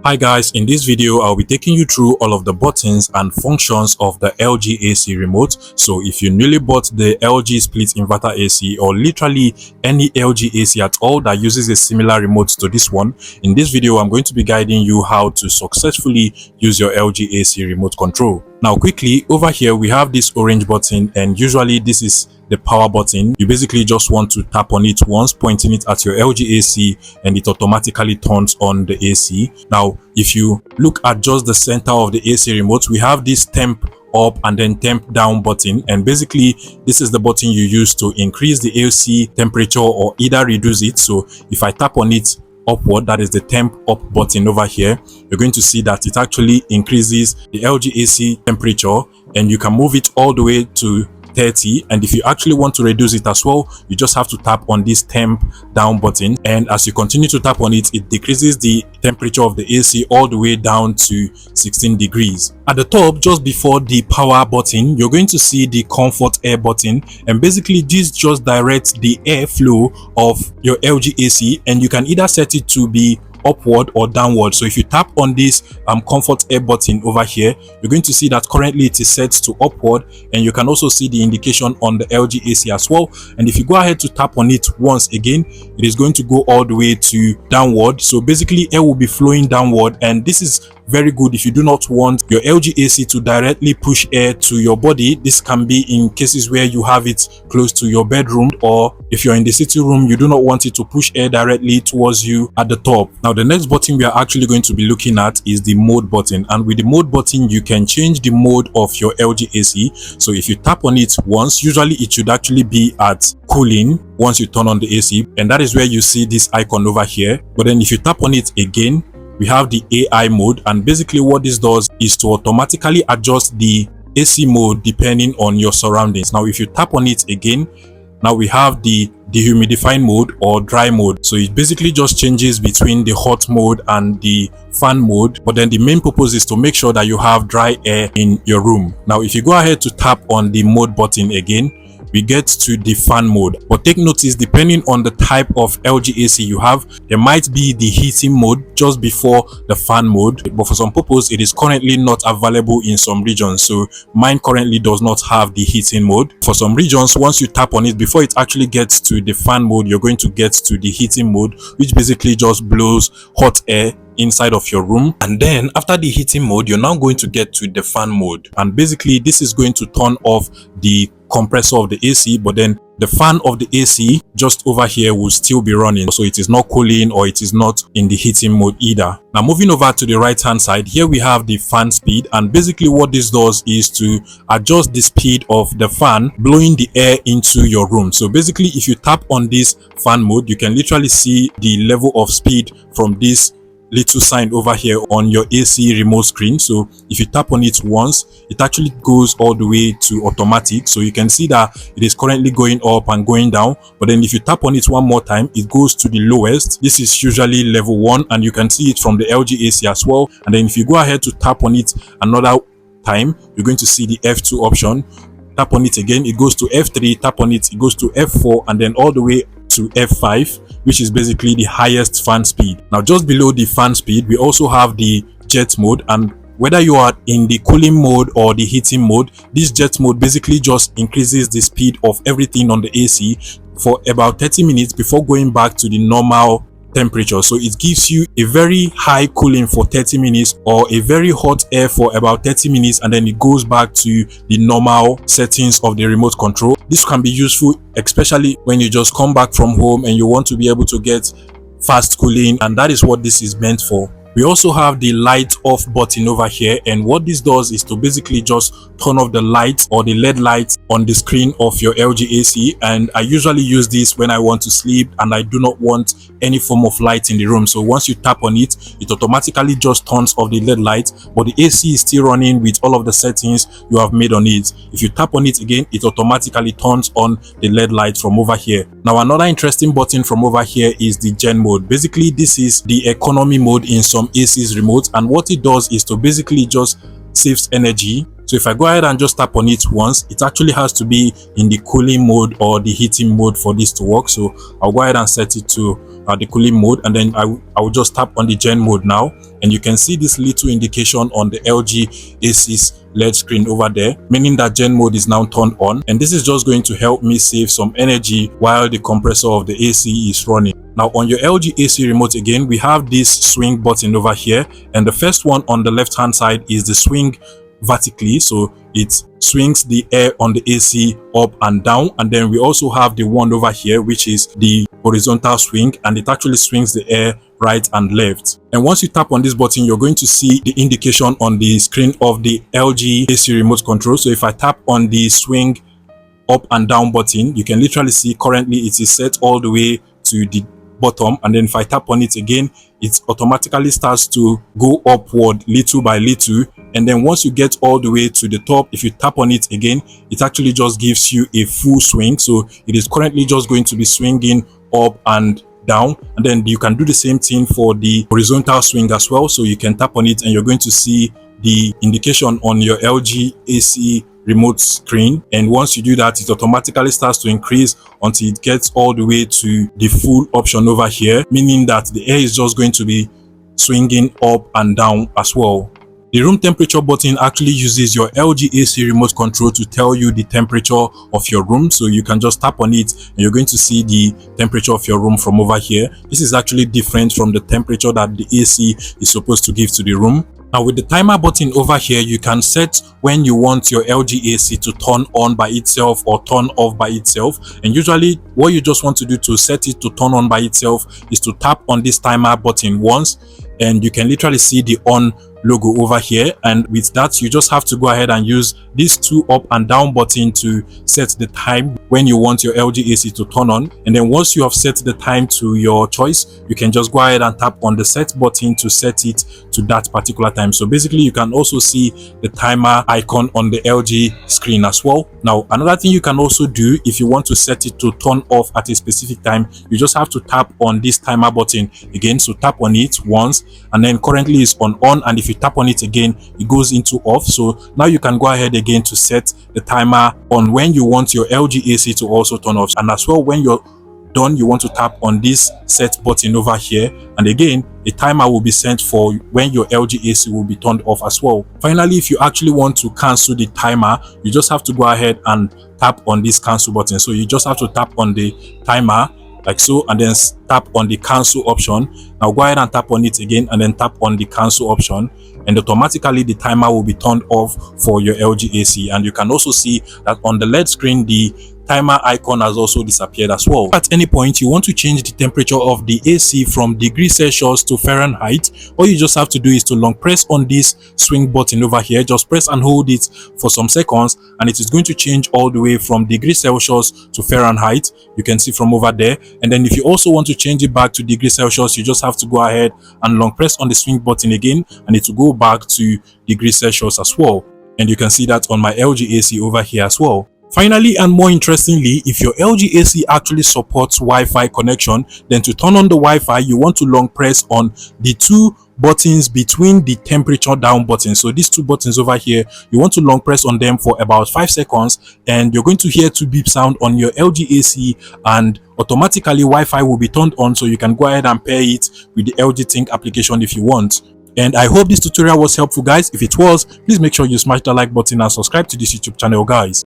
Hi guys, in this video I'll be taking you through all of the buttons and functions of the LG AC remote. So if you newly bought the LG split inverter AC or literally any LG AC at all that uses a similar remote to this one, in this video I'm going to be guiding you how to successfully use your LG AC remote control. Now quickly, over here we have this orange button, and usually this is the power button. You basically just want to tap on it once, pointing it at your LG AC, and it automatically turns on the AC. Now if you look at just the center of the AC remote, we have this temp up and then temp down button, and basically this is the button you use to increase the AC temperature or either reduce it. So if I tap on it upward, that is the temp up button over here, you're going to see that it actually increases the LG AC temperature, and you can move it all the way to 30. And if you actually want to reduce it as well, you just have to tap on this temp down button, and as you continue to tap on it, it decreases the temperature of the AC all the way down to 16 degrees. At the top, just before the power button, you're going to see the comfort air button, and basically this just directs the airflow of your LG AC, and you can either set it to be upward or downward. So if you tap on this comfort air button over here, you're going to see that currently it is set to upward, and you can also see the indication on the LG AC as well. And if you go ahead to tap on it once again, it is going to go all the way to downward. So basically air will be flowing downward, and this is very good if you do not want your LG AC to directly push air to your body. This can be in cases where you have it close to your bedroom, or if you're in the sitting room, you do not want it to push air directly towards you at the top. Now the next button we are actually going to be looking at is the mode button, and with the mode button you can change the mode of your LG AC. So if you tap on it once, usually it should actually be at cooling once you turn on the AC, and that is where you see this icon over here. But then if you tap on it again, we have the AI mode, and basically what this does is to automatically adjust the AC mode depending on your surroundings. Now if you tap on it again, now we have the dehumidifying mode or dry mode. So it basically just changes between the hot mode and the fan mode, but then the main purpose is to make sure that you have dry air in your room. Now if you go ahead to tap on the mode button again, we get to the fan mode. But take notice, depending on the type of LG AC you have, there might be the heating mode just before the fan mode, but for some purpose it is currently not available in some regions. So mine currently does not have the heating mode. For some regions, once you tap on it, before it actually gets to the fan mode, you're going to get to the heating mode, which basically just blows hot air inside of your room. And then after the heating mode, you're now going to get to the fan mode, and basically this is going to turn off the compressor of the AC, but then the fan of the AC just over here will still be running, so it is not cooling or it is not in the heating mode either. Now moving over to the right hand side, here we have the fan speed, and basically what this does is to adjust the speed of the fan blowing the air into your room. So basically if you tap on this fan mode, you can literally see the level of speed from this little sign over here on your AC remote screen. So if you tap on it once, it actually goes all the way to automatic, so you can see that it is currently going up and going down. But then if you tap on it one more time, it goes to the lowest. This is usually level 1, and you can see it from the LG AC as well. And then if you go ahead to tap on it another time, you're going to see the F2 option. Tap on it again, it goes to F3. Tap on it, it goes to F4, and then all the way to F5, which is basically the highest fan speed. Now just below the fan speed, we also have the jet mode, and whether you are in the cooling mode or the heating mode, this jet mode basically just increases the speed of everything on the AC for about 30 minutes before going back to the normal temperature. So it gives you a very high cooling for 30 minutes or a very hot air for about 30 minutes, and then it goes back to the normal settings of the remote control. This can be useful especially when you just come back from home and you want to be able to get fast cooling, and that is what this is meant for. We also have the light off button over here, and what this does is to basically just turn off the lights or the LED lights on the screen of your LG AC. And I usually use this when I want to sleep and I do not want any form of light in the room. So once you tap on it, it automatically just turns off the LED light, but the AC is still running with all of the settings you have made on it. If you tap on it again, it automatically turns on the LED light from over here. Now another interesting button from over here is the gen mode. Basically this is the economy mode in some AC's remote, and what it does is to basically just saves energy. So if I go ahead and just tap on it once, it actually has to be in the cooling mode or the heating mode for this to work. So I'll go ahead and set it to the cooling mode, and then I will just tap on the gen mode now, and you can see this little indication on the LG AC's LED screen over there, meaning that gen mode is now turned on, and this is just going to help me save some energy while the compressor of the AC is running. Now on your LG AC remote again, we have this swing button over here, and the first one on the left hand side is the swing vertically, so it swings the air on the AC up and down, and then we also have the one over here which is the horizontal swing, and it actually swings the air right and left. And once you tap on this button, you're going to see the indication on the screen of the LG AC remote control. So if I tap on the swing up and down button, you can literally see currently it is set all the way to the bottom, and then if I tap on it again, it automatically starts to go upward little by little, and then once you get all the way to the top, if you tap on it again, it actually just gives you a full swing. So it is currently just going to be swinging up and down, and then you can do the same thing for the horizontal swing as well. So you can tap on it and you're going to see the indication on your LG AC remote screen, and once you do that, it automatically starts to increase until it gets all the way to the full option over here, meaning that the air is just going to be swinging up and down as well. The room temperature button actually uses your LG AC remote control to tell you the temperature of your room, so you can just tap on it and you're going to see the temperature of your room from over here. This is actually different from the temperature that the AC is supposed to give to the room. Now with the timer button over here, you can set when you want your LG AC to turn on by itself or turn off by itself, and usually what you just want to do to set it to turn on by itself is to tap on this timer button once, and you can literally see the on logo over here, and with that you just have to go ahead and use these two up and down button to set the time when you want your LG AC to turn on. And then once you have set the time to your choice, you can just go ahead and tap on the set button to set it to that particular time. So basically you can also see the timer icon on the LG screen as well. Now another thing you can also do if you want to set it to turn off at a specific time, you just have to tap on this timer button again. So tap on it once, and then currently it's on, and if you tap on it again, it goes into off. So now you can go ahead again to set the timer on when you want your LG AC to also turn off, and as well when you're done, you want to tap on this set button over here, and again a timer will be set for when your LG AC will be turned off as well. Finally, if you actually want to cancel the timer, you just have to go ahead and tap on this cancel button. So you just have to tap on the timer like so, and then tap on the cancel option. Now go ahead and tap on it again, and then tap on the cancel option, and automatically the timer will be turned off for your LG AC. And you can also see that on the LED screen the timer icon has also disappeared as well. At any point you want to change the temperature of the AC from degrees Celsius to Fahrenheit, all you just have to do is to long press on this swing button over here. Just press and hold it for some seconds, and it is going to change all the way from degrees Celsius to Fahrenheit. You can see from over there. And then if you also want to change it back to degrees Celsius, you just have to go ahead and long press on the swing button again, and it will go back to degrees Celsius as well. And you can see that on my LG AC over here as well. Finally, and more interestingly, if your LG AC actually supports Wi-Fi connection, then to turn on the Wi-Fi, you want to long press on the two buttons between the temperature down buttons. So these two buttons over here, you want to long press on them for about 5 seconds, and you're going to hear 2 beep sound on your LG AC, and automatically Wi-Fi will be turned on, so you can go ahead and pair it with the LG Think application if you want. And I hope this tutorial was helpful, guys. If it was, please make sure you smash the like button and subscribe to this YouTube channel, guys.